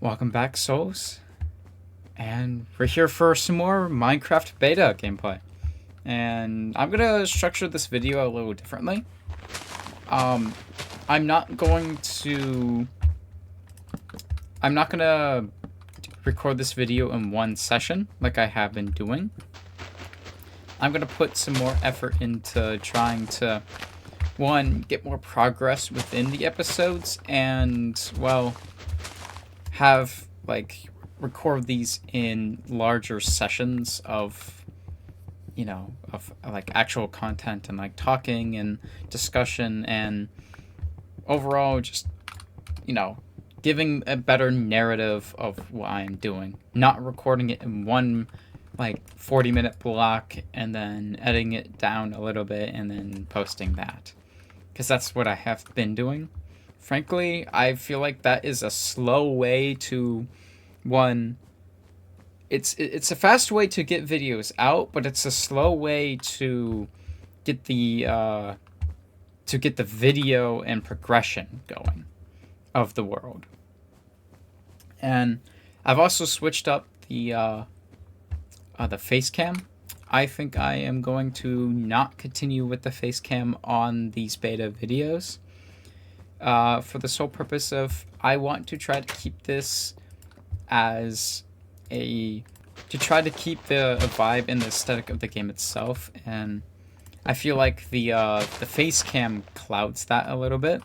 Welcome back, Souls. And we're here for some more Minecraft beta gameplay. And I'm gonna structure this video a little differently. Um, I'm not going to... I'm not gonna record this video in one session like I have been doing. I'm gonna put some more effort into trying to, one, get more progress within the episodes and, well, have, record these in larger sessions of, actual content and, talking and discussion and overall just, giving a better narrative of what I am doing. Not recording it in one, 40-minute block and then editing it down a little bit and then posting that. Because that's what I have been doing. Frankly, I feel like that is a slow way to, one, it's a fast way to get videos out, but it's a slow way to get the video and progression going of the world. And I've also switched up the face cam. I think I am going to not continue with the face cam on these beta videos. For the sole purpose of, I want to try to keep this as to try to keep the vibe and the aesthetic of the game itself, and I feel like the face cam clouds that a little bit,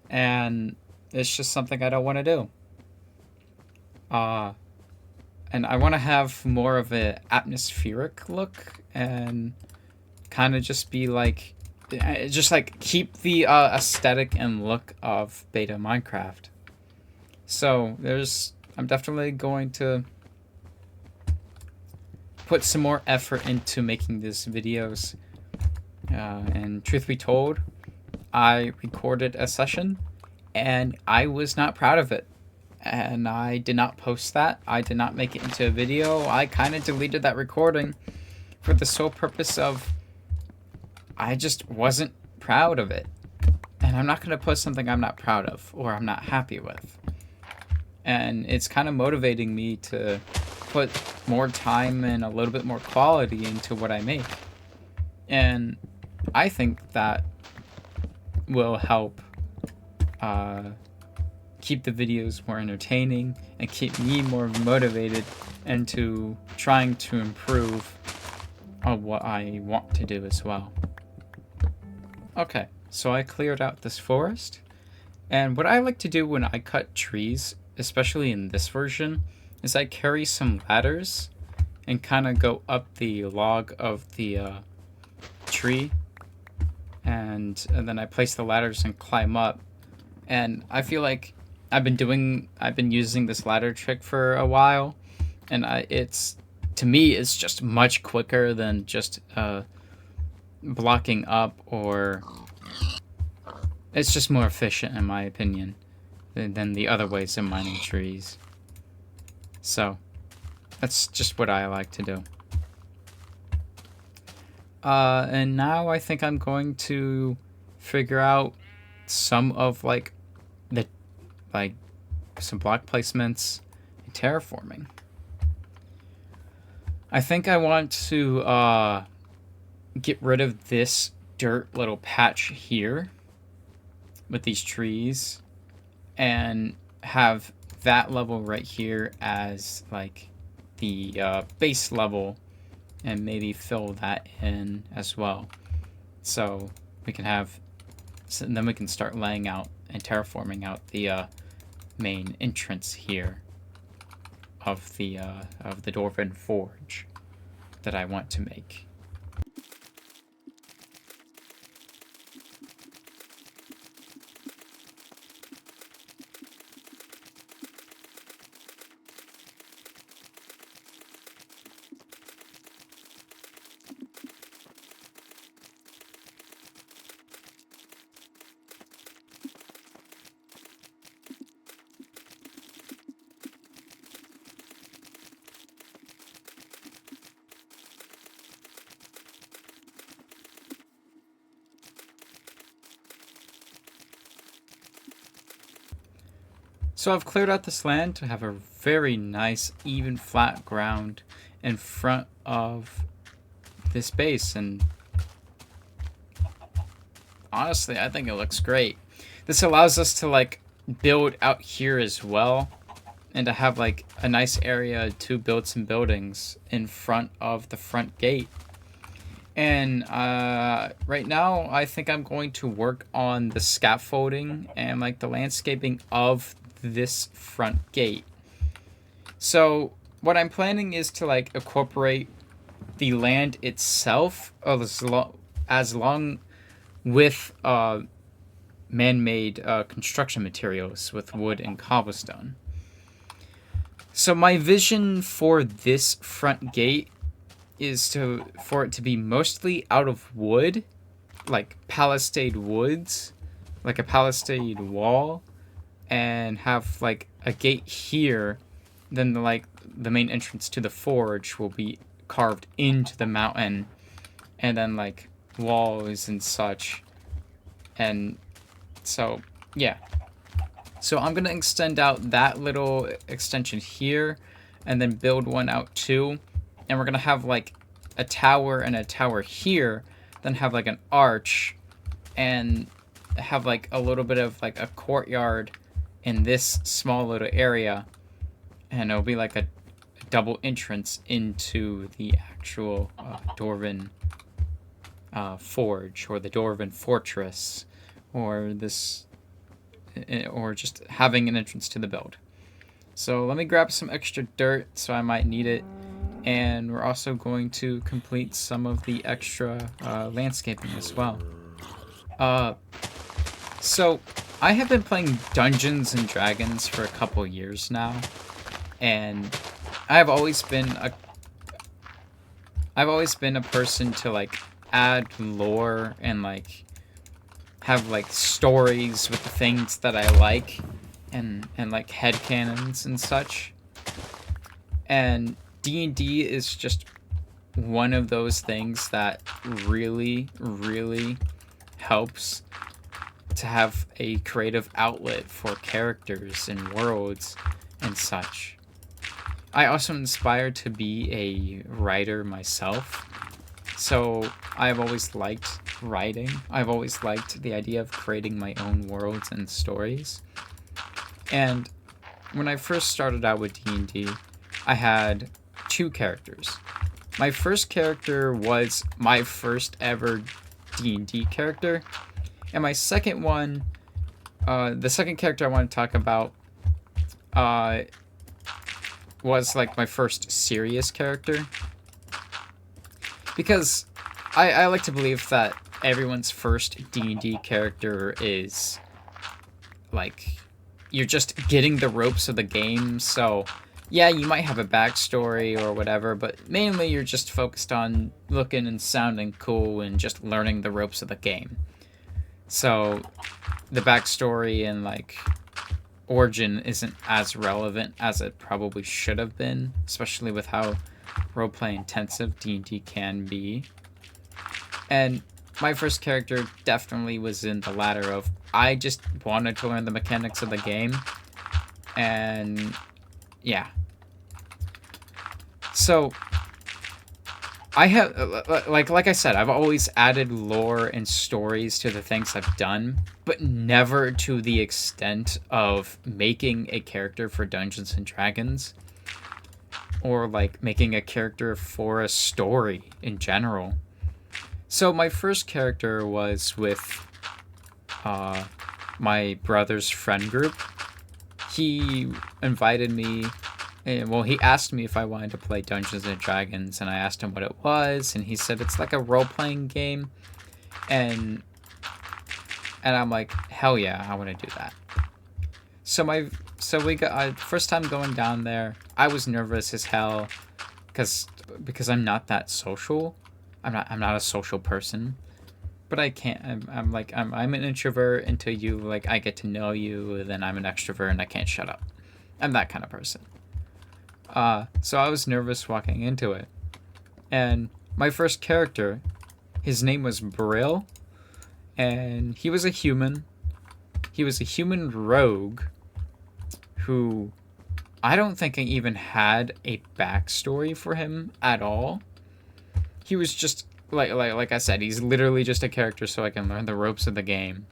and it's just something I don't want to do. And I want to have more of an atmospheric look and kind of just be keep the aesthetic and look of beta Minecraft. So I'm definitely going to put some more effort into making these videos. And truth be told, I recorded a session and I was not proud of it. And I did not post that. I did not make it into a video. I kind of deleted that recording for the sole purpose of I just wasn't proud of it. And I'm not going to post something I'm not proud of or I'm not happy with. And it's kind of motivating me to put more time and a little bit more quality into what I make. And I think that will help keep the videos more entertaining and keep me more motivated into trying to improve on what I want to do as well. Okay, so I cleared out this forest, and what I like to do when I cut trees, especially in this version, is I carry some ladders and kind of go up the log of the tree, and then I place the ladders and climb up. And I feel like I've been using this ladder trick for a while, and to me it's just much quicker than just blocking up, or it's just more efficient in my opinion than the other ways of mining trees. So that's just what I like to do. And now I think I'm going to figure out some of some block placements and terraforming. I think I want to get rid of this dirt little patch here with these trees and have that level right here as the base level, and maybe fill that in as well, so we can and then we can start laying out and terraforming out the main entrance here of the Dwarven Forge that I want to make. So I've cleared out this land to have a very nice, even, flat ground in front of this base, and honestly, I think it looks great. This allows us to, like, build out here as well, and to have, like, a nice area to build some buildings in front of the front gate. And right now, I think I'm going to work on the scaffolding and, like, the landscaping of this front gate. So what I'm planning is to, like, incorporate the land itself as long with man-made construction materials with wood and cobblestone. So my vision for this front gate is for it to be mostly out of wood, like palisade woods, like a palisade wall, and have like a gate here. Then the main entrance to the forge will be carved into the mountain, and then like walls and such. And so yeah, so I'm gonna extend out that little extension here, and then build one out too. And we're gonna have like a tower and a tower here, then have like an arch, and have like a little bit of like a courtyard in this small little area, and it'll be like a double entrance into the actual Dwarven forge, or the Dwarven fortress, or this, or just having an entrance to the build. So let me grab some extra dirt, so I might need it. And we're also going to complete some of the extra landscaping as well. So I have been playing Dungeons and Dragons for a couple years now, and I've always been a person to like add lore and like have like stories with the things that I like, and like headcanons and such. And D&D is just one of those things that really, really helps to have a creative outlet for characters and worlds and such. I also inspired to be a writer myself, so I've always liked writing. I've always liked the idea of creating my own worlds and stories. And when I first started out with D&D, I had 2 characters. My first character was my first ever D&D character, and my second one, the second character I want to talk about, was like my first serious character, because I like to believe that everyone's first D&D character is like, you're just getting the ropes of the game. So yeah, you might have a backstory or whatever, but mainly you're just focused on looking and sounding cool and just learning the ropes of the game. So the backstory and like origin isn't as relevant as it probably should have been, especially with how roleplay intensive D&D can be. And my first character definitely was in the latter of, I just wanted to learn the mechanics of the game, and yeah. So I have, like I said, I've always added lore and stories to the things I've done, but never to the extent of making a character for Dungeons and Dragons, or like making a character for a story in general. So my first character was with my brother's friend group. He invited me, well, he asked me if I wanted to play Dungeons and Dragons, and I asked him what it was, and he said it's like a role-playing game, and I'm like, hell yeah, I want to do that. So we got, first time going down there, I was nervous as hell, because I'm not that social. I'm not a social person, but I can't. I'm an introvert until you like I get to know you. Then I'm an extrovert and I can't shut up. I'm that kind of person. So I was nervous walking into it, and my first character, his name was Brill, and he was a human. He was a human rogue who I don't think I even had a backstory for him at all. He was just like I said, he's literally just a character so I can learn the ropes of the game.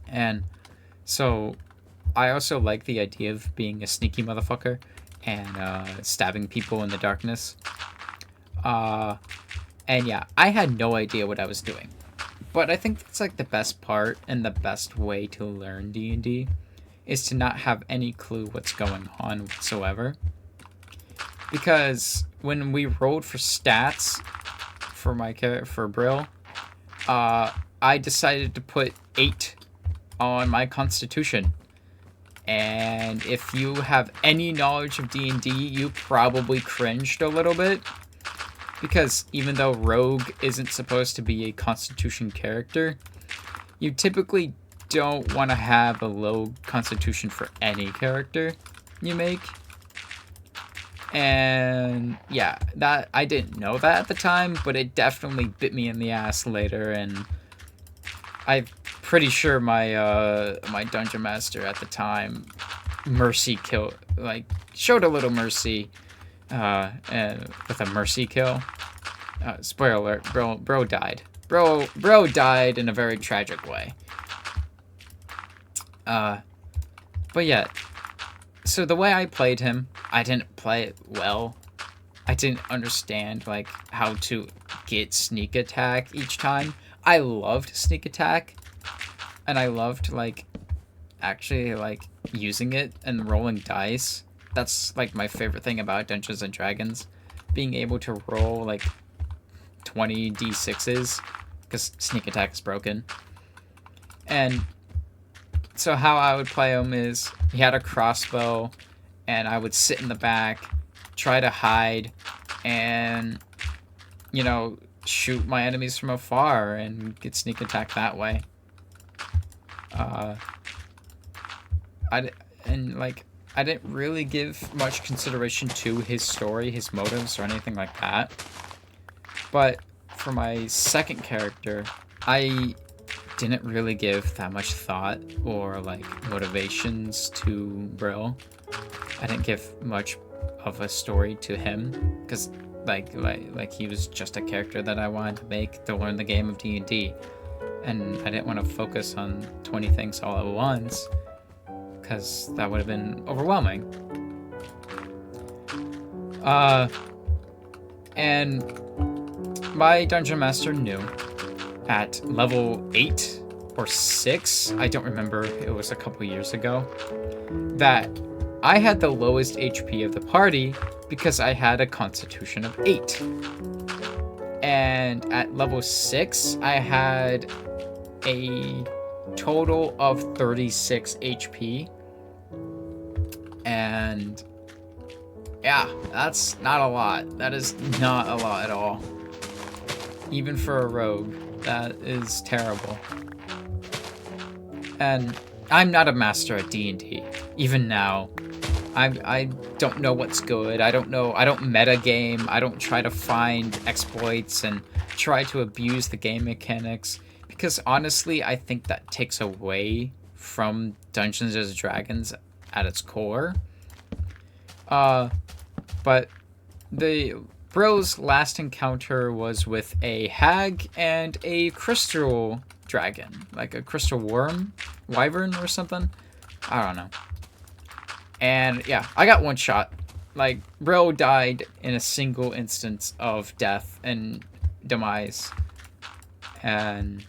And so I also like the idea of being a sneaky motherfucker and stabbing people in the darkness. And yeah, I had no idea what I was doing. But I think that's like the best part and the best way to learn D&D is to not have any clue what's going on whatsoever. Because when we rolled for stats for Brill, I decided to put 8 on my constitution. And if you have any knowledge of D&D, you probably cringed a little bit. Because even though Rogue isn't supposed to be a constitution character, you typically don't want to have a low constitution for any character you make. And yeah, that I didn't know that at the time, but it definitely bit me in the ass later, and I'm pretty sure my my dungeon master at the time showed a little mercy with a mercy kill. Spoiler alert, bro died. Bro died in a very tragic way. But yeah, so the way I played him, I didn't play it well. I didn't understand like how to get sneak attack each time. I loved sneak attack, and I loved actually using it and rolling dice. That's like my favorite thing about Dungeons and Dragons, being able to roll like 20 d6s because sneak attack is broken. And so how I would play him is he had a crossbow, and I would sit in the back, try to hide, and shoot my enemies from afar and get sneak attack that way. I didn't really give much consideration to his story, his motives, or anything like that. But for my second character, I didn't really give that much thought or motivations to Brill. I didn't give much of a story to him because he was just a character that I wanted to make to learn the game of D&D, and I didn't want to focus on 20 things all at once because that would have been overwhelming. And my dungeon master knew at level 8 or 6, I don't remember, it was a couple years ago, that I had the lowest HP of the party because I had a constitution of 8. And at level 6, I had a total of 36 HP. And yeah, that's not a lot. That is not a lot at all. Even for a rogue, that is terrible. And I'm not a master at D&D. Even now, I don't know what's good. I don't meta game. I don't try to find exploits and try to abuse the game mechanics, because honestly, I think that takes away from Dungeons and Dragons at its core. But the Bro's last encounter was with a hag and a crystal dragon, like a crystal wyvern or something. I don't know. And yeah, I got one shot. Bro died in a single instance of death and demise. And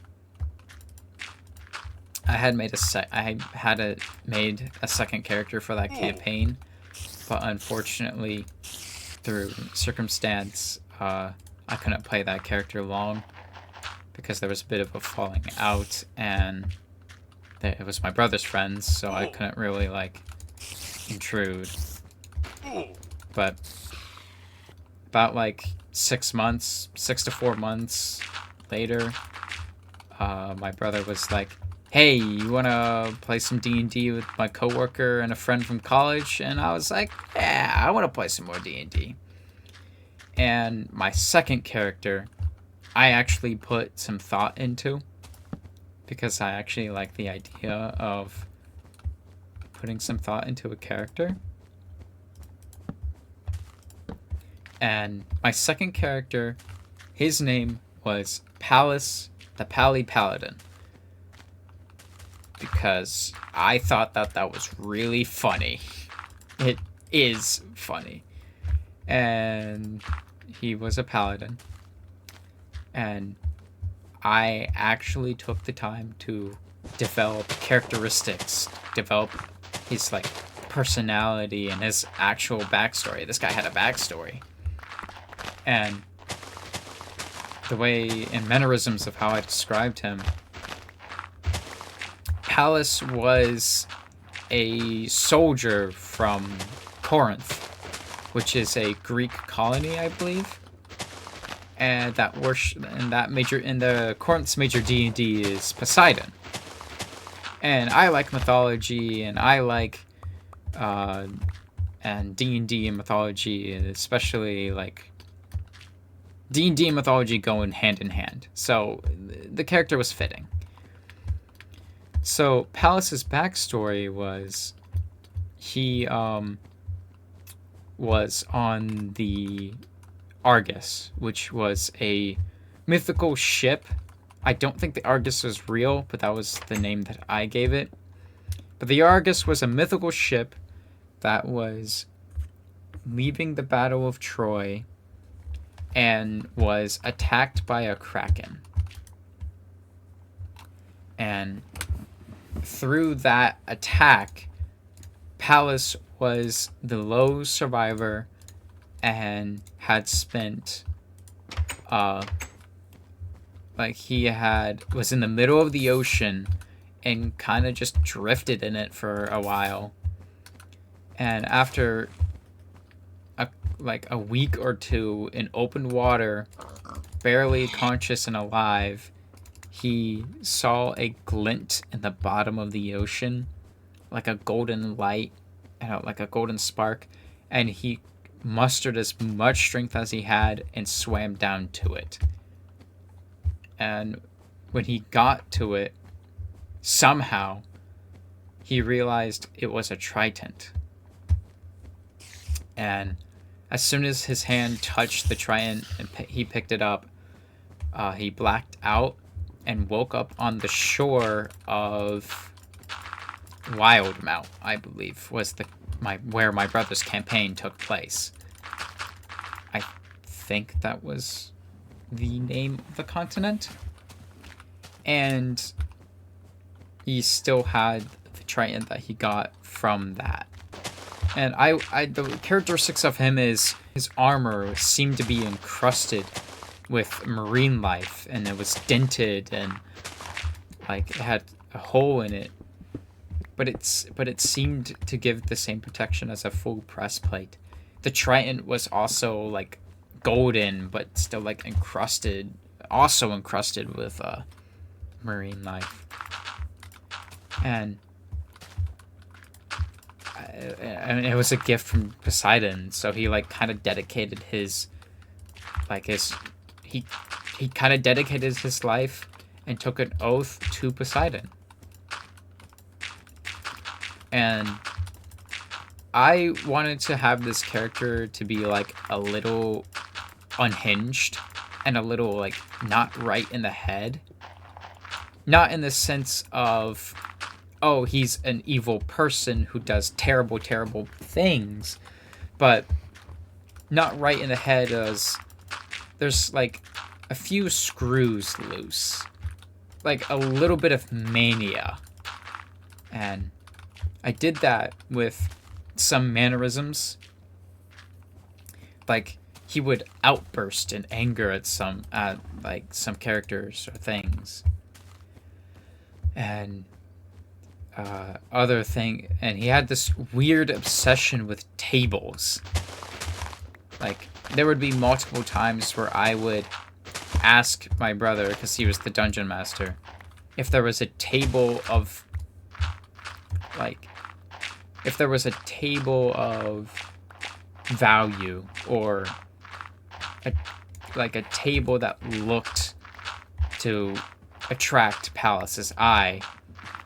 I had made made a second character for that campaign, but unfortunately, through circumstance, I couldn't play that character long because there was a bit of a falling out, and it was my brother's friends, so I couldn't really intrude. But about 6 to 4 months later, my brother was like, "Hey, you wanna play some D&D with my coworker and a friend from college?" And I was like, "Yeah, I wanna play some more D&D." And my second character, I actually put some thought into, because I actually like the idea of putting some thought into a character. And my second character, his name was Pallas, the Pally Paladin. Because I thought that was really funny. It is funny. And he was a paladin. And I actually took the time to develop characteristics, develop his like personality and his actual backstory. This guy had a backstory. And the way and mannerisms of how I described him, Pallas was a soldier from Corinth, which is a Greek colony, I believe. And the Corinth's major deity is Poseidon. And I like mythology, and I like and D&D and mythology, and especially like D&D and mythology going hand in hand. So the character was fitting. So Pallas's backstory was he was on the Argus, which was a mythical ship. I don't think the Argus was real, but that was the name that I gave it. But the Argus was a mythical ship that was leaving the Battle of Troy and was attacked by a kraken. And through that attack, Pallas was the low survivor and had spent was in the middle of the ocean and kind of just drifted in it for a while. And after a week or two in open water, barely conscious and alive, he saw a glint in the bottom of the ocean, like a golden light, like a golden spark, and he mustered as much strength as he had and swam down to it. And when he got to it, somehow he realized it was a trident. And as soon as his hand touched the trident and he picked it up, he blacked out and woke up on the shore of ᴠᴏʟᴜᴍᴇ, I believe, was where my brother's campaign took place. I think that was the name of the continent. And he still had the trident that he got from that. And the characteristics of him is his armor seemed to be encrusted with marine life, and it was dented and like it had a hole in it. But it seemed to give the same protection as a full breastplate. The trident was also like golden, but still like encrusted with marine life. And it was a gift from Poseidon, so he like kind of dedicated he kind of dedicated his life and took an oath to Poseidon. And I wanted to have this character to be like a little unhinged and a little like not right in the head. Not in the sense of, oh, he's an evil person who does terrible, terrible things, but not right in the head as there's like a few screws loose, like a little bit of mania. And I did that with some mannerisms. Like he would outburst in anger at some characters or things. And and he had this weird obsession with tables. Like there would be multiple times where I would ask my brother, because he was the dungeon master, if there was a table of value, or a table that looked to attract Pallas's eye,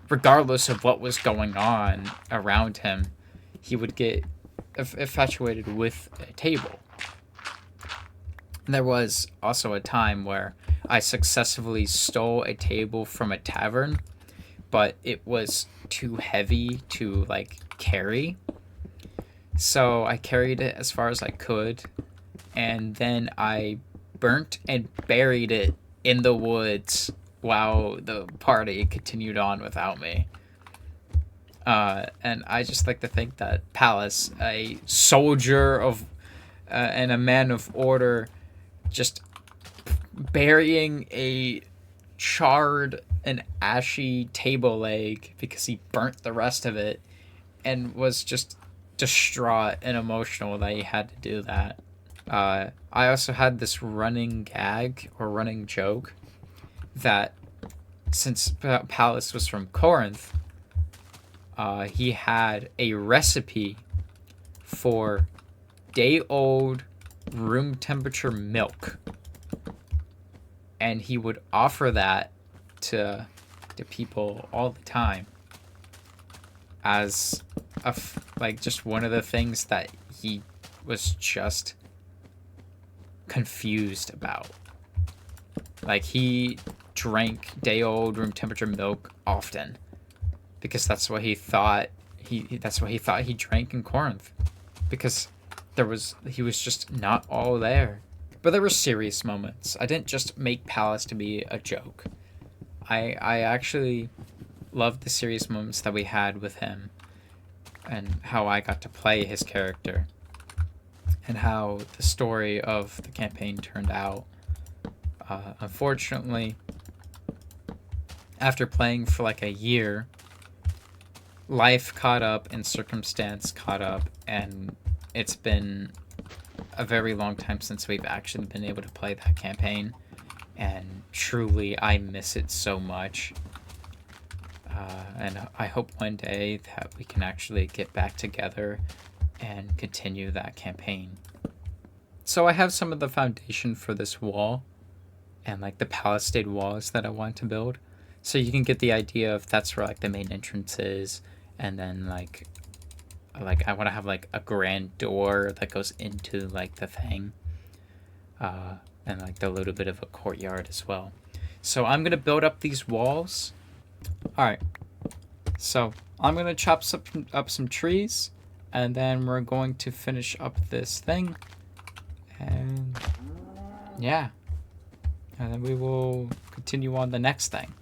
regardless of what was going on around him, he would get infatuated with a table. There was also a time where I successfully stole a table from a tavern, but it was too heavy to like carry. So I carried it as far as I could, and then I burnt and buried it in the woods while the party continued on without me. And I just like to think that Palace, a soldier of and a man of order, just burying a charred and ashy table leg because he burnt the rest of it and was just distraught and emotional that he had to do that. I also had this running gag or running joke that since Pallas was from Corinth, he had a recipe for day-old room temperature milk, and he would offer that to people all the time as like just one of the things that he was just confused about. Like, he drank day-old room temperature milk often because that's what he thought he drank in Corinth, because he was just not all there. But there were serious moments. I didn't just make Palace to be a joke. I actually loved the serious moments that we had with him, and how I got to play his character, and how the story of the campaign turned out. Unfortunately, after playing for like a year, life caught up and circumstance caught up, and it's been a very long time since we've actually been able to play that campaign, and truly I miss it so much. And I hope one day that we can actually get back together and continue that campaign. So I have some of the foundation for this wall and like the palisade walls that I want to build. So you can get the idea of that's where like the main entrance is, and then like I want to have like a grand door that goes into like the thing, and like the little bit of a courtyard as well. So I'm gonna build up these walls. All right. So I'm gonna chop up some trees, and then we're going to finish up this thing, and yeah, and then we will continue on the next thing.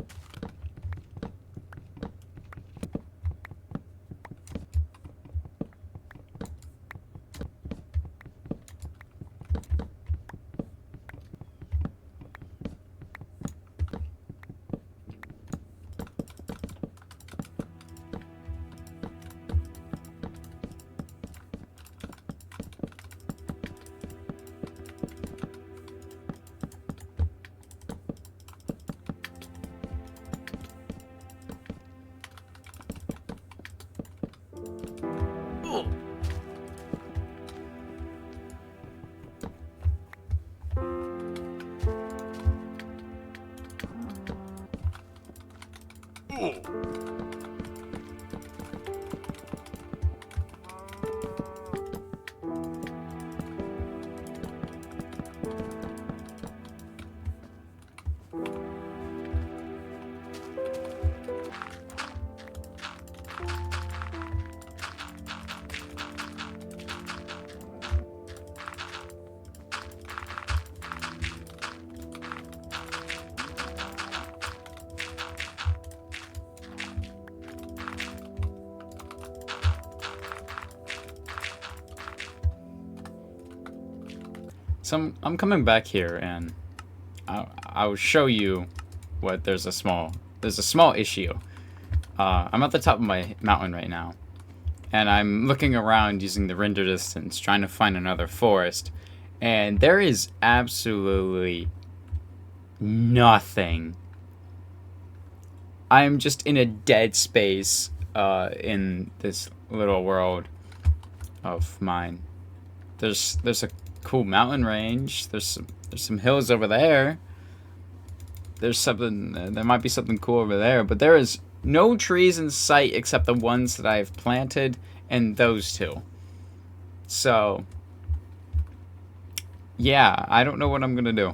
So I'm coming back here, and I'll show you what there's a small issue. I'm at the top of my mountain right now, and I'm looking around using the render distance, trying to find another forest, and there is absolutely nothing. I'm just in a dead space in this little world of mine. There's a cool mountain range. There's some hills over there. There might be something cool over there, but there is no trees in sight except the ones that I've planted and those two. So, yeah, I don't know what I'm gonna do.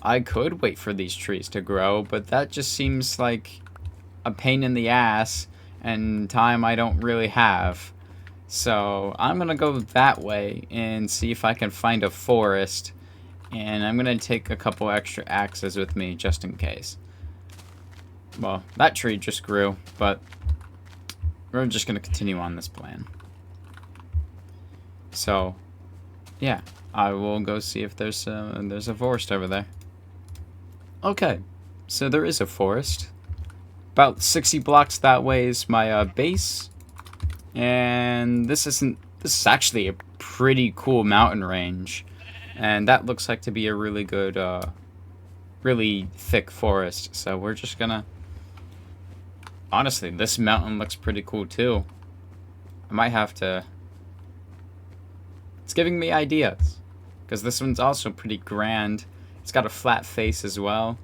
I could wait for these trees to grow, but that just seems like a pain in the ass and time I don't really have. So I'm gonna go that way and see if I can find a forest, and I'm gonna take a couple extra axes with me just in case. Well, that tree just grew, but we're just gonna continue on this plan. So yeah, I will go see if there's a forest over there. Okay, so there is a forest. About 60 blocks that way is my base. And this is actually a pretty cool mountain range. And that looks like to be a really good, really thick forest. So we're just gonna... Honestly, this mountain looks pretty cool too. I might have to... It's giving me ideas. Because this one's also pretty grand. It's got a flat face as well,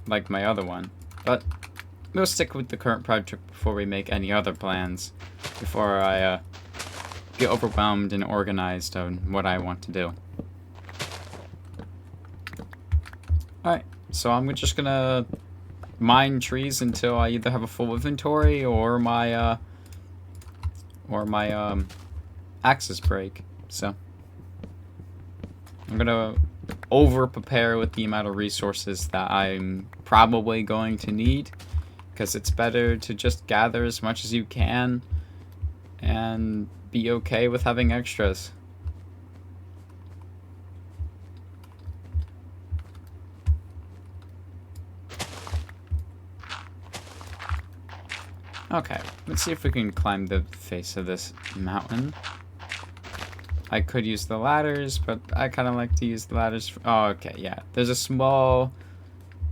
like my other one. But we'll stick with the current project before we make any other plans, before I get overwhelmed and organized on what I want to do. Alright, so I'm just gonna mine trees until I either have a full inventory or my axes break. So I'm gonna over-prepare with the amount of resources that I'm probably going to need, because it's better to just gather as much as you can and be okay with having extras. Okay, let's see if we can climb the face of this mountain. I could use the ladders, but I kind of like to use the ladders. Oh, okay, yeah. There's a small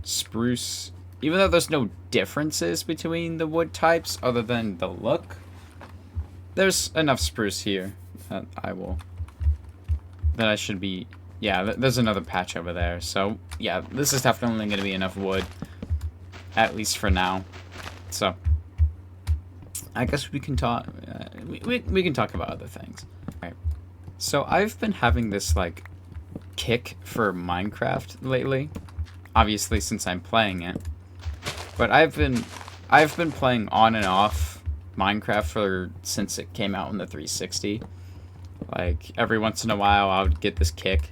spruce. Even though there's no differences between the wood types other than the look, there's enough spruce here that I should be... Yeah, there's another patch over there. So, yeah, this is definitely going to be enough wood, at least for now. So, I guess we can talk... we can talk about other things. Alright. So I've been having this, like, kick for Minecraft lately. Obviously, since I'm playing it. But I've been playing on and off Minecraft since it came out on the 360. Like, every once in a while, I would get this kick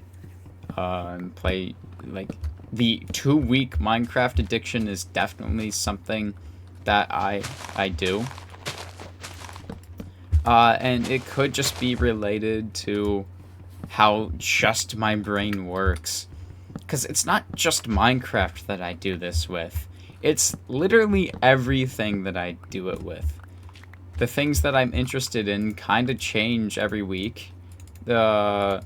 and play, like, the 2-week Minecraft addiction is definitely something that I do. And it could just be related to how just my brain works. Because it's not just Minecraft that I do this with. It's literally everything that I do it with. The things that I'm interested in kind of change every week. What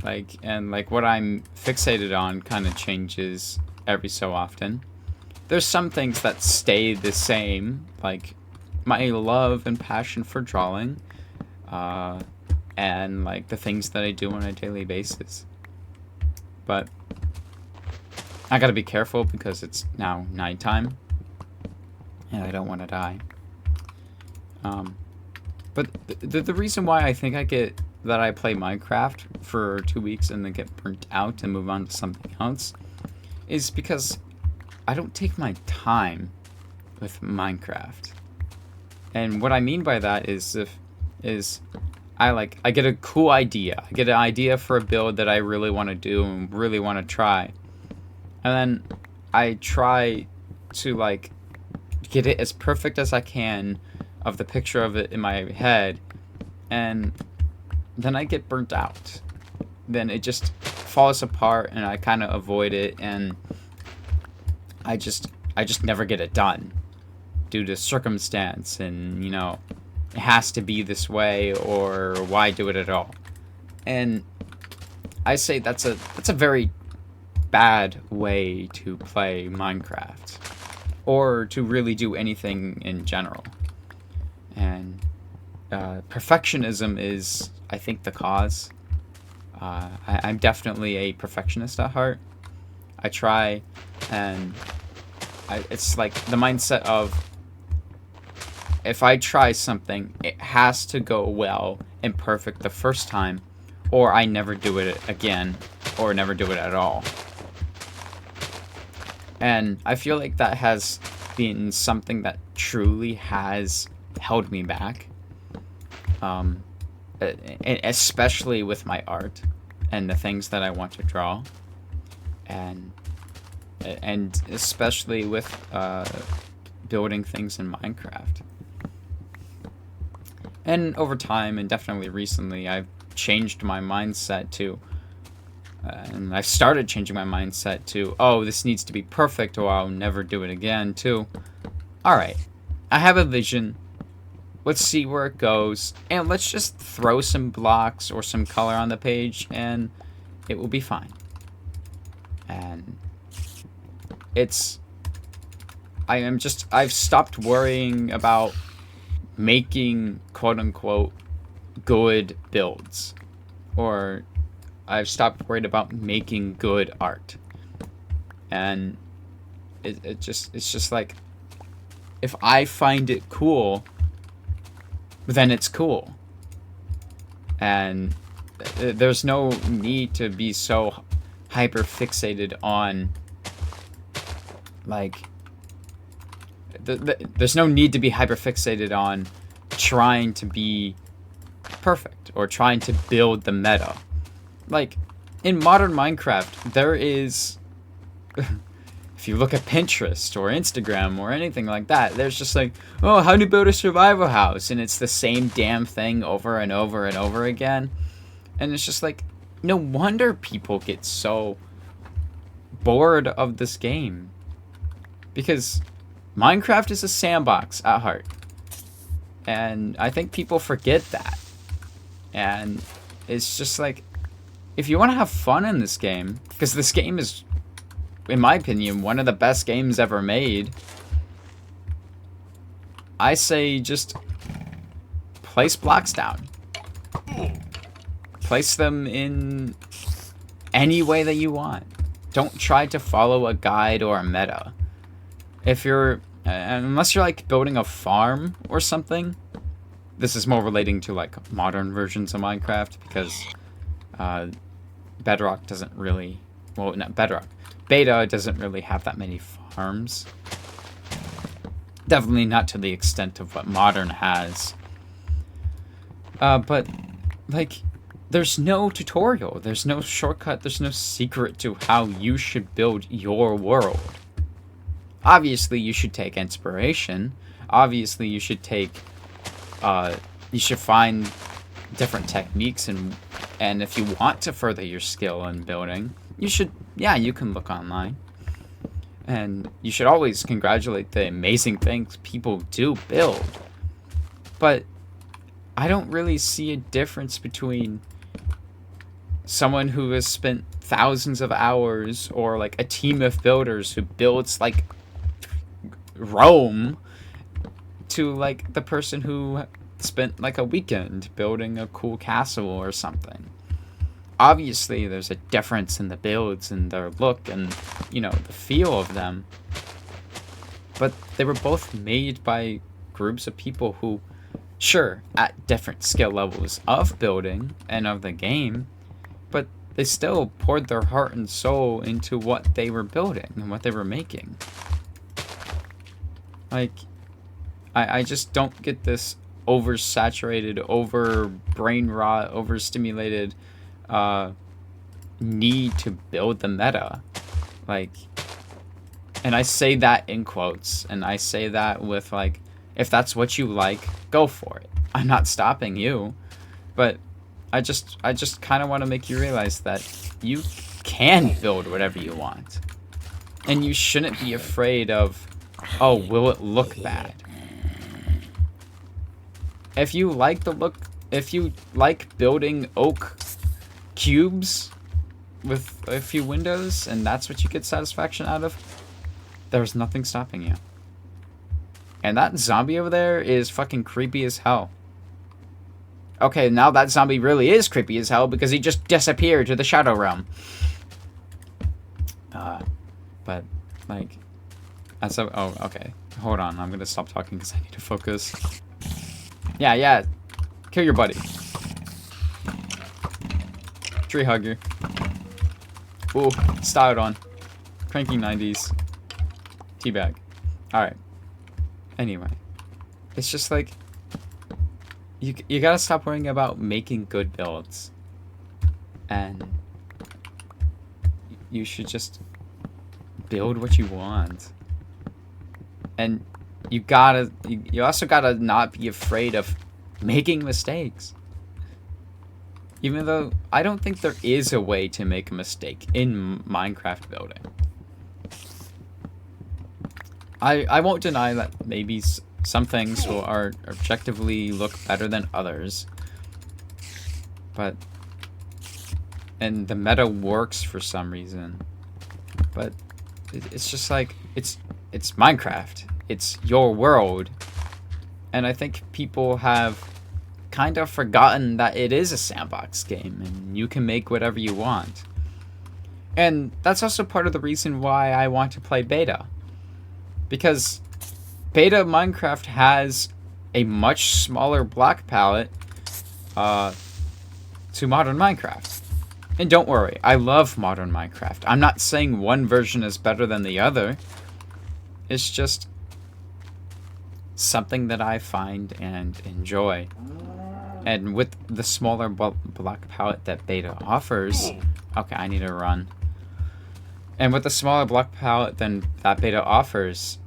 I'm fixated on kind of changes every so often. There's some things that stay the same, like my love and passion for drawing, and like the things that I do on a daily basis. But I gotta be careful because it's now nighttime and I don't want to die. But the reason why I think I play Minecraft for 2 weeks and then get burnt out and move on to something else is because I don't take my time with Minecraft. And what I mean by that is I get a cool idea. I get an idea for a build that I really want to do and really want to try. And then I try to like get it as perfect as I can of the picture of it in my head, and then I get burnt out. Then it just falls apart and I kind of avoid it, and I just never get it done due to circumstance, and it has to be this way, or why do it at all? And I say that's a very bad way to play Minecraft, or to really do anything in general. And perfectionism is, I think, the cause. I'm definitely a perfectionist at heart. I try and it's like the mindset of, if I try something, it has to go well and perfect the first time, or I never do it again, or never do it at all. And I feel like that has been something that truly has held me back. Especially with my art and the things that I want to draw. And especially with building things in Minecraft. And over time, and definitely recently, I've changed my mindset to, and I've started changing my mindset to, oh, this needs to be perfect or I'll never do it again, to, alright, I have a vision, let's see where it goes, and let's just throw some blocks or some color on the page, and it will be fine. And I've stopped worrying about making quote-unquote good builds, or I've stopped worried about making good art. And it's just like, if I find it cool, then it's cool. And there's no need to be so hyper fixated on, like, there's no need to be hyper fixated on trying to be perfect or trying to build the meta. Like, in modern Minecraft, there is, if you look at Pinterest or Instagram or anything like that, there's just like, oh, how to build a survival house, and it's the same damn thing over and over and over again. And it's just like, no wonder people get so bored of this game, because Minecraft is a sandbox at heart, and I think people forget that. And it's just like, if you want to have fun in this game, because this game is, in my opinion, one of the best games ever made, I say just place blocks down. Place them in any way that you want. Don't try to follow a guide or a meta. If you're, unless you're like building a farm or something, this is more relating to like modern versions of Minecraft, because Bedrock doesn't really, well, not Bedrock, Beta doesn't really have that many farms. Definitely not to the extent of what modern has. But like, there's no tutorial, there's no shortcut, there's no secret to how you should build your world. Obviously, you should take inspiration. Obviously, you should take, you should find different techniques, and if you want to further your skill in building, you should, yeah, you can look online. And you should always congratulate the amazing things people do build. But I don't really see a difference between someone who has spent thousands of hours, or like a team of builders who builds like Rome, to like the person who spent like a weekend building a cool castle or something. Obviously, there's a difference in the builds and their look and, you know, the feel of them. But they were both made by groups of people who, sure, at different skill levels of building and of the game, but they still poured their heart and soul into what they were building and what they were making. Like, I just don't get this oversaturated, over brain rot, overstimulated need to build the meta. Like, and I say that in quotes, and I say that with like, if that's what you like, go for it. I'm not stopping you, but I just kind of want to make you realize that you can build whatever you want, and you shouldn't be afraid of, oh, will it look bad? If you like the look, if you like building oak cubes with a few windows, and that's what you get satisfaction out of, there's nothing stopping you. And that zombie over there is fucking creepy as hell. Okay, now that zombie really is creepy as hell because he just disappeared to the Shadow Realm. But, like, Oh, okay. Hold on. I'm gonna stop talking because I need to focus. Yeah. Kill your buddy. Tree hugger. Ooh, styled on. Cranky 90s. Teabag. Alright. Anyway. It's just like... You gotta stop worrying about making good builds. And... you should just... build what you want. And you also gotta not be afraid of making mistakes. Even though I don't think there is a way to make a mistake in Minecraft building. I won't deny that maybe some things are objectively look better than others. And the meta works for some reason. But it's just like, it's Minecraft. It's your world. And I think people have kind of forgotten that it is a sandbox game and you can make whatever you want. And that's also part of the reason why I want to play beta. Because beta Minecraft has a much smaller block palette to modern Minecraft. And don't worry, I love modern Minecraft. I'm not saying one version is better than the other. It's just something that I find and enjoy. And with the smaller block palette that beta offers... Okay, I need to run. And with the smaller block palette than that beta offers,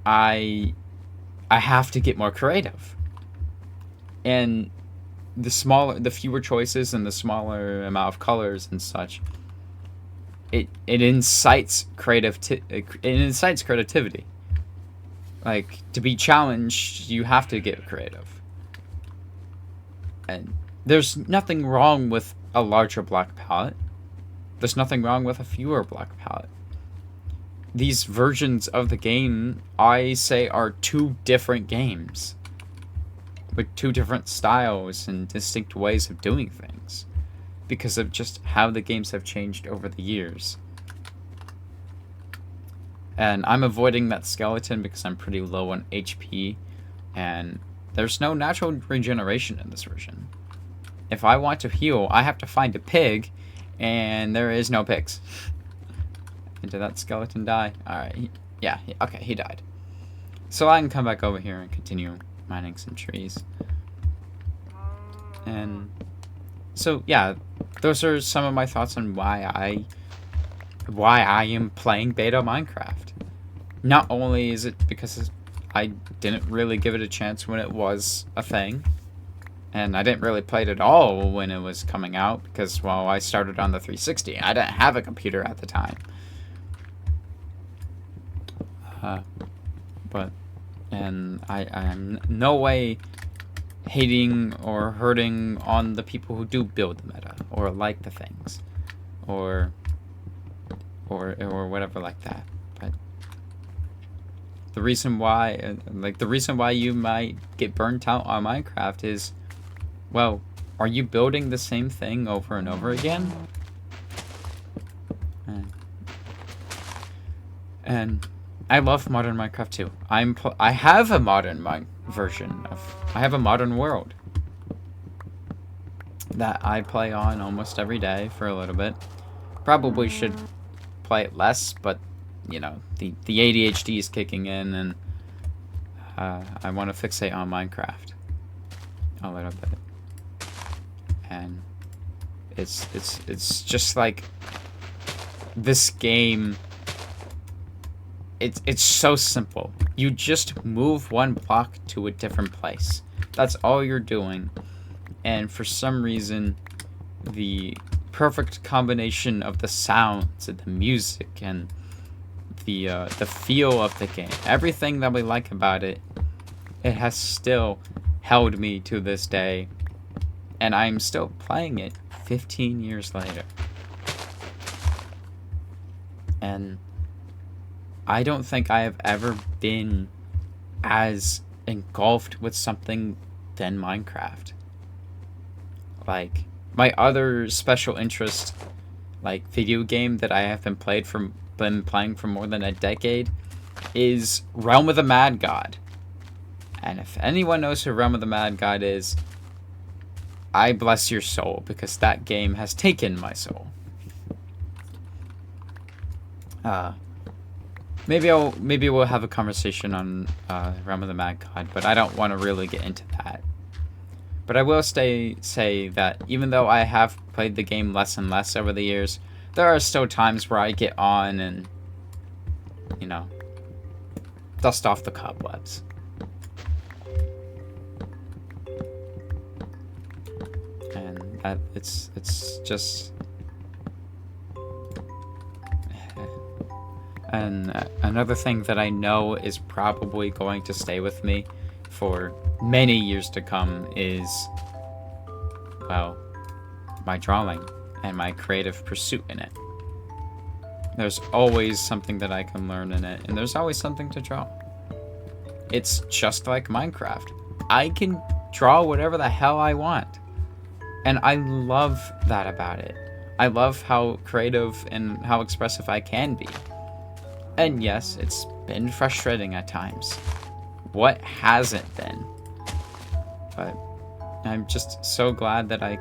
I have to get more creative. And the fewer choices and the smaller amount of colors and such, it incites creativity. Like, to be challenged, you have to get creative. And there's nothing wrong with a larger block palette. There's nothing wrong with a fewer block palette. These versions of the game, I say, are two different games. With two different styles and distinct ways of doing things. Because of just how the games have changed over the years. And I'm avoiding that skeleton because I'm pretty low on HP. And there's no natural regeneration in this version. If I want to heal, I have to find a pig, and there is no pigs. And did that skeleton die? Alright, yeah, okay, he died. So I can come back over here and continue mining some trees. And so, yeah, those are some of my thoughts on why I am playing beta Minecraft. Not only is it because I didn't really give it a chance when it was a thing. And I didn't really play it at all when it was coming out. Because, well, I started on the 360. I didn't have a computer at the time. And I'm no way hating or hurting on the people who do build the meta. Or like the things. Or whatever like that. But the reason why you might get burnt out on Minecraft is, well, are you building the same thing over and over again? And I love modern Minecraft too. I have a modern version of... I have a modern world that I play on almost every day for a little bit. Probably should play it less, but you know, the ADHD is kicking in, and I want to fixate on Minecraft a little bit. And it's just like this game. It's so simple. You just move one block to a different place. That's all you're doing. And for some reason, the perfect combination of the sounds and the music and the feel of the game, everything that we like about it, it has still held me to this day. And I'm still playing it 15 years later. And I don't think I have ever been as engulfed with something than Minecraft. Like, my other special interest, like, video game that I have been playing for more than a decade is Realm of the Mad God. And if anyone knows who Realm of the Mad God is, I bless your soul, because that game has taken my soul. Maybe we'll have a conversation on Realm of the Mad God, but I don't want to really get into that. But I will say that even though I have played the game less and less over the years, there are still times where I get on and, you know, dust off the cobwebs. And it's just... And another thing that I know is probably going to stay with me for many years to come is, well, my drawing and my creative pursuit in it. There's always something that I can learn in it, and there's always something to draw. It's just like Minecraft. I can draw whatever the hell I want. And I love that about it. I love how creative and how expressive I can be. And yes, it's been frustrating at times. What hasn't been? But I'm just so glad that I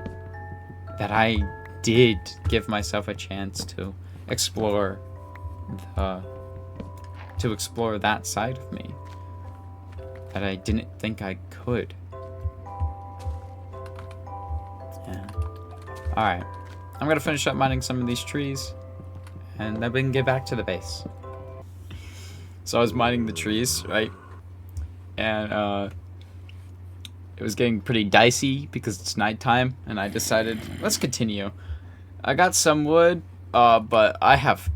did give myself a chance to explore that side of me that I didn't think I could. Yeah. All right, I'm gonna finish up mining some of these trees, and then we can get back to the base. So I was mining the trees, right? And it was getting pretty dicey because it's nighttime, and I decided, let's continue. I got some wood, but I have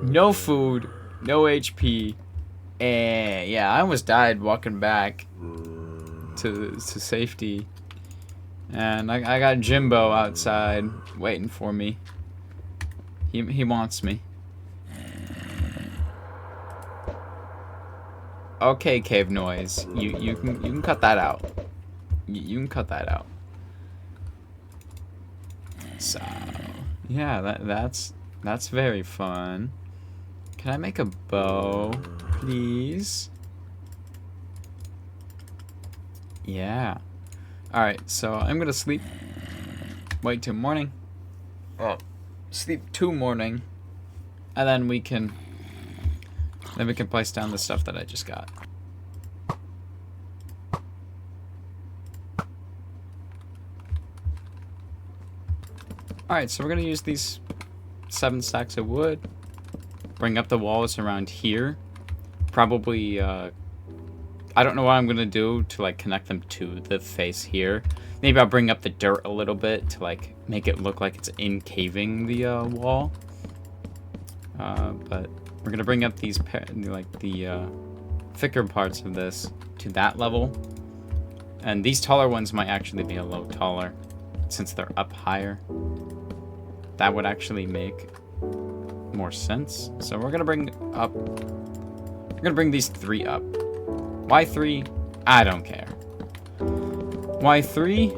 no food, no HP, and yeah, I almost died walking back to safety. And I got Jimbo outside waiting for me. He wants me. Okay, cave noise. You can cut that out. You can cut that out. So yeah, that's very fun. Can I make a bow, please? Yeah. All right. So I'm gonna sleep. Wait till morning. Oh, sleep till morning, and then we can place down the stuff that I just got. Alright, so we're going to use these 7 stacks of wood. Bring up the walls around here. Probably, I don't know what I'm going to do to, like, connect them to the face here. Maybe I'll bring up the dirt a little bit to, like, make it look like it's encaving the wall. But we're gonna bring up these the thicker parts of this to that level, and these taller ones might actually be a little taller since they're up higher. That would actually make more sense. So we're gonna bring these 3 up. Why 3? I don't care. Why 3?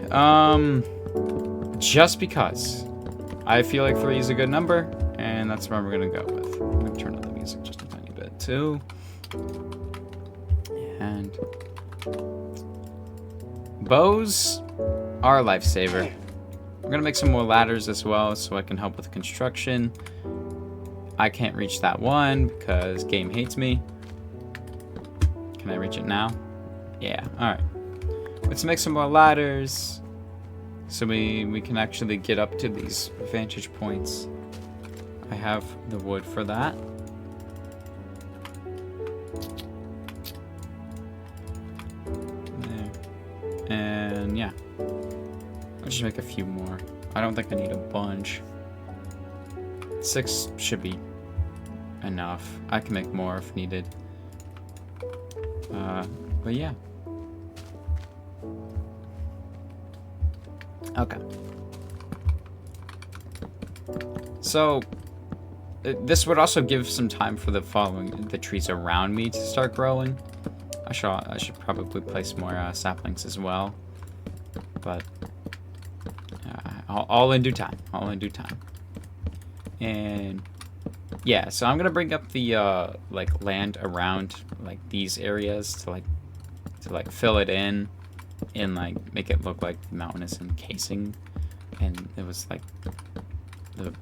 Just because I feel like 3 is a good number, and that's where we're gonna go with. I'm gonna turn up the music just a tiny bit too. And bows are a lifesaver. We're gonna make some more ladders as well so I can help with construction. I can't reach that one because game hates me. Can I reach it now? Yeah, alright. Let's make some more ladders so we can actually get up to these vantage points. I have the wood for that. There. And yeah. I'll just make a few more. I don't think I need a bunch. 6 should be enough. I can make more if needed. But yeah. Okay. So this would also give some time for the trees around me to start growing. I should probably place more saplings as well, but all in due time. All in due time. And Yeah, so I'm gonna bring up the like land around like these areas to like fill it in and like make it look like the mountain is encasing, and it was like the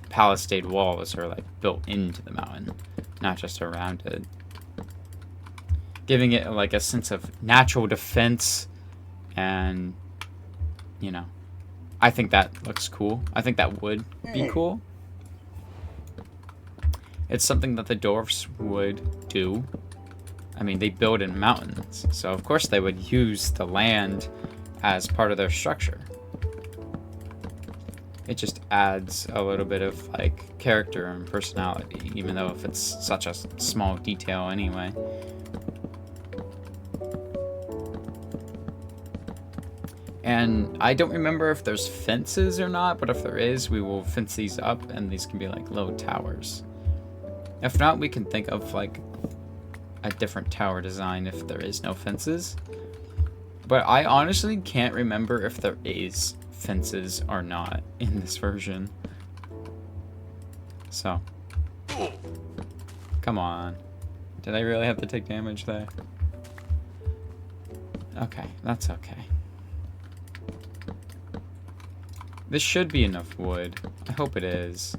palisade walls are like built into the mountain, not just around it, giving it like a sense of natural defense. And you know, I think that looks cool. I think that would be cool. It's something that the dwarfs would do. I mean, they build in mountains, so of course they would use the land as part of their structure. It just adds a little bit of like character and personality, even though if it's such a small detail anyway. And I don't remember if there's fences or not, but if there is, we will fence these up, and these can be like low towers. If not, we can think of like a different tower design if there is no fences. But I honestly can't remember if there is fences or not in this version. So, come on. Did I really have to take damage there? Okay, that's okay. This should be enough wood. I hope it is.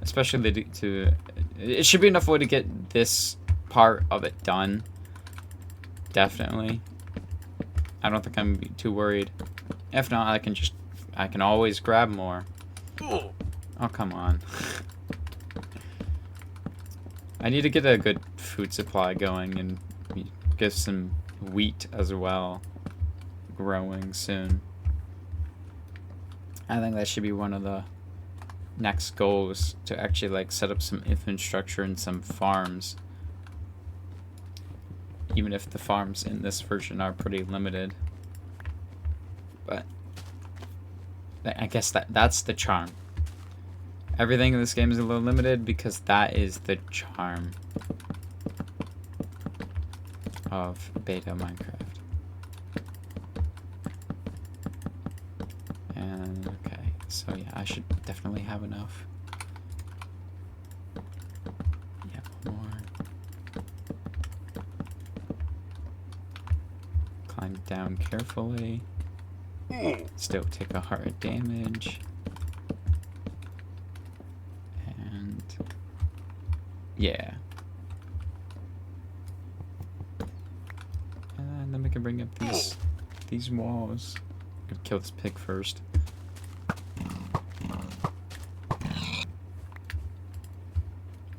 Especially it should be enough wood to get this part of it done. Definitely. I don't think I'm gonna be too worried. If not, I can always grab more. Oh, come on. I need to get a good food supply going and get some wheat as well growing soon. I think that should be one of the next goals, to actually like set up some infrastructure and some farms. Even if the farms in this version are pretty limited. But I guess that's the charm. Everything in this game is a little limited because that is the charm of beta Minecraft. And okay, so yeah, I should definitely have enough. Yeah, more. Climb down carefully. Still take a heart of damage. And yeah. And then we can bring up these walls. I'm gonna kill this pig first.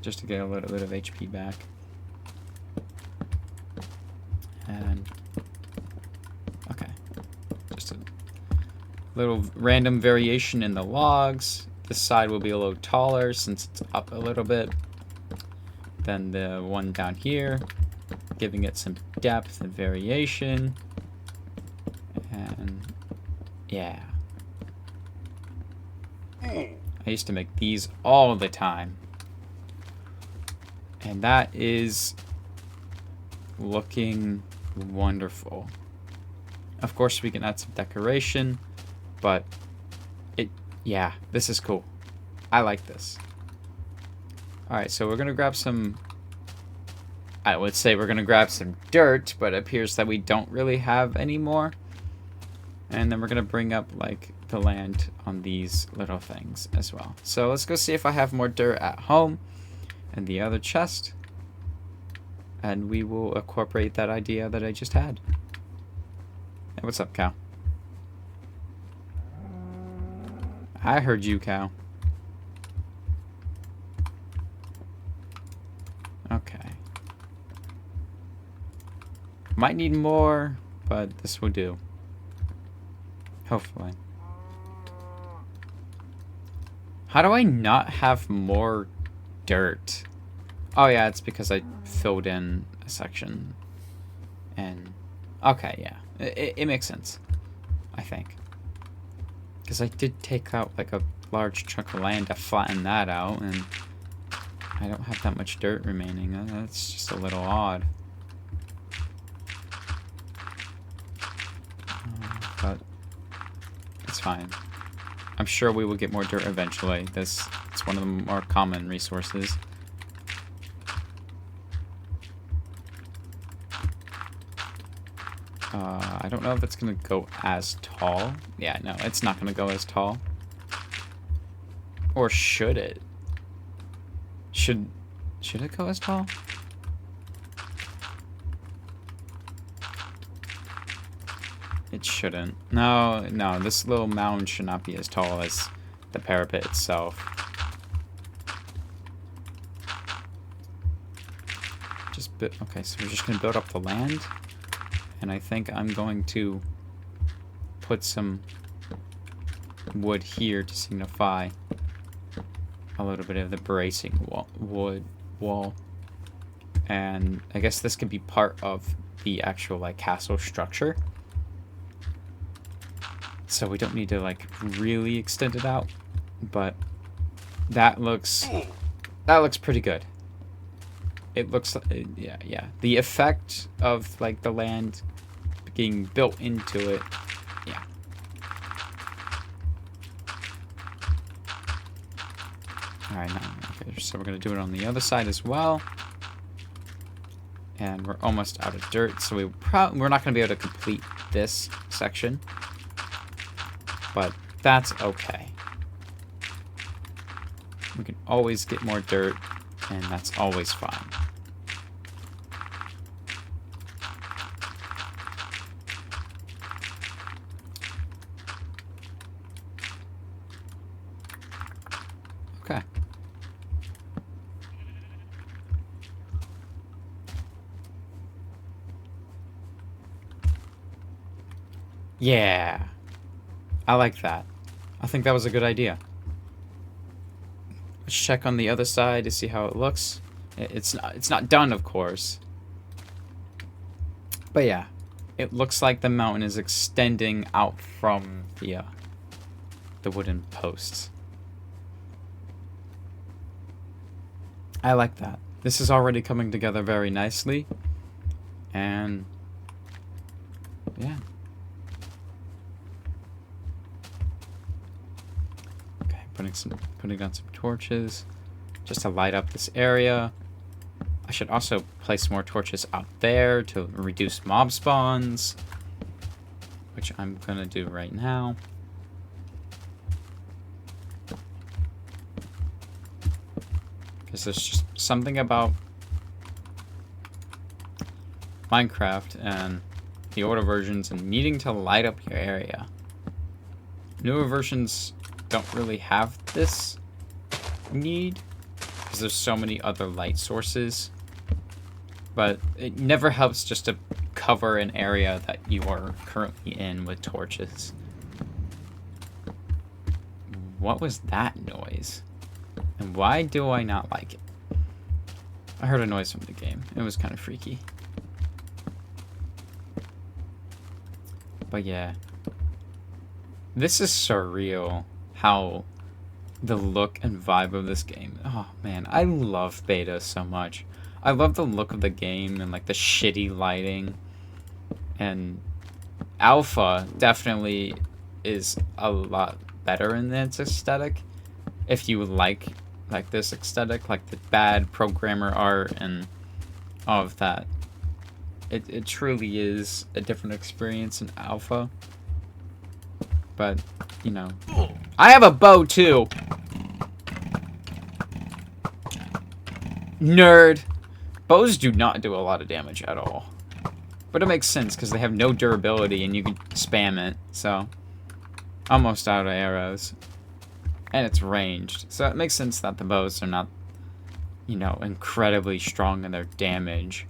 Just to get a little bit of HP back. And okay. Just a little random variation in the logs. This side will be a little taller since it's up a little bit than the one down here, giving it some depth and variation. And yeah. I used to make these all the time. And that is looking wonderful. Of course, we can add some decoration, but yeah, this is cool. I like this. Alright, so we're gonna grab some, I would say we're gonna grab some dirt, but it appears that we don't really have any more. And then we're gonna bring up like the land on these little things as well. So let's go see if I have more dirt at home and the other chest. And we will incorporate that idea that I just had. Hey, what's up, cow? I heard you, cow. Okay. Might need more, but this will do. Hopefully. How do I not have more dirt? Oh yeah, it's because I filled in a section. And okay, yeah. It makes sense, I think. Because I did take out like a large chunk of land to flatten that out, and I don't have that much dirt remaining. That's just a little odd. But it's fine. I'm sure we will get more dirt eventually. This It's one of the more common resources. I don't know if it's gonna go as tall. Yeah, no, it's not gonna go as tall. Or should it? Should it go as tall? It shouldn't. No, this little mound should not be as tall as the parapet itself. Okay, so we're just gonna build up the land. And I think I'm going to put some wood here to signify a little bit of the bracing wood wall. And I guess this could be part of the actual like castle structure. So we don't need to like really extend it out, but that looks pretty good. It looks like, yeah. The effect of like the land being built into it, yeah. All right, now, okay, so we're gonna do it on the other side as well. And we're almost out of dirt, so we're not gonna be able to complete this section, but that's okay. We can always get more dirt, and that's always fine. Okay. Yeah. I like that. I think that was a good idea. Let's check on the other side to see how it looks. It's not done, of course. But yeah, it looks like the mountain is extending out from the wooden posts. I like that. This is already coming together very nicely. And yeah. Okay, putting on some torches just to light up this area. I should also place more torches out there to reduce mob spawns, which I'm gonna do right now. Because there's just something about Minecraft and the older versions and needing to light up your area. Newer versions don't really have this need because there's so many other light sources, but it never helps just to cover an area that you are currently in with torches. What was that noise? And why do I not like it? I heard a noise from the game. It was kind of freaky. But yeah. This is surreal how the look and vibe of this game. Oh man, I love beta so much. I love the look of the game and like the shitty lighting. And alpha definitely is a lot better in its aesthetic. If you like this aesthetic, like the bad programmer art and all of that. It truly is a different experience in alpha. But, you know, I have a bow too. Nerd. Bows do not do a lot of damage at all. But it makes sense because they have no durability and you can spam it. So, almost out of arrows. And it's ranged. So it makes sense that the bows are not, you know, incredibly strong in their damage.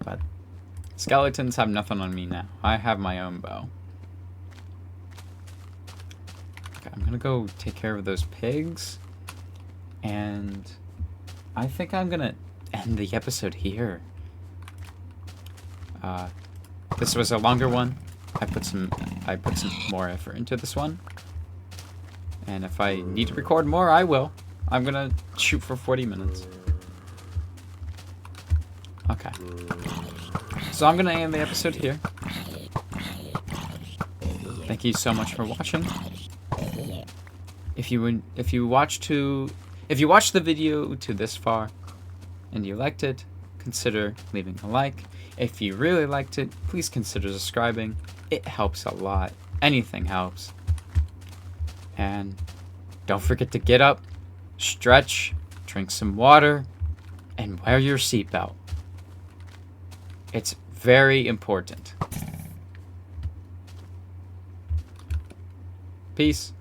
But skeletons have nothing on me now. I have my own bow. Okay, I'm gonna go take care of those pigs. And I think I'm gonna end the episode here. This was a longer one. I put some more effort into this one. And if I need to record more, I will. I'm gonna shoot for 40 minutes. Okay. So I'm gonna end the episode here. Thank you so much for watching. If you watched the video to this far and you liked it, consider leaving a like. If you really liked it, please consider subscribing. It helps a lot. Anything helps. And don't forget to get up, stretch, drink some water, and wear your seatbelt. It's very important. Peace.